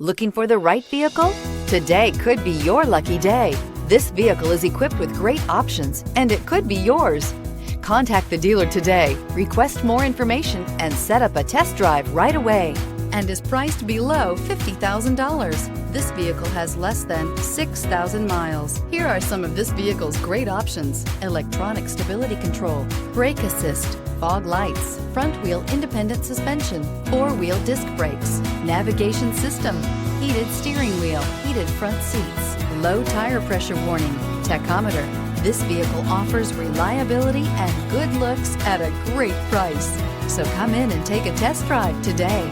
Looking for the right vehicle? Today could be your lucky day. This vehicle is equipped with great options, and it could be yours. Contact the dealer today, request more information, and set up a test drive right away. And is priced below $50,000. This vehicle has less than 6,000 miles. Here are some of this vehicle's great options: electronic stability control, brake assist, fog lights, front wheel independent suspension, four-wheel disc brakes, navigation system, heated steering wheel, heated front seats, low tire pressure warning, tachometer. This vehicle offers reliability and good looks at a great price. So come in and take a test drive today.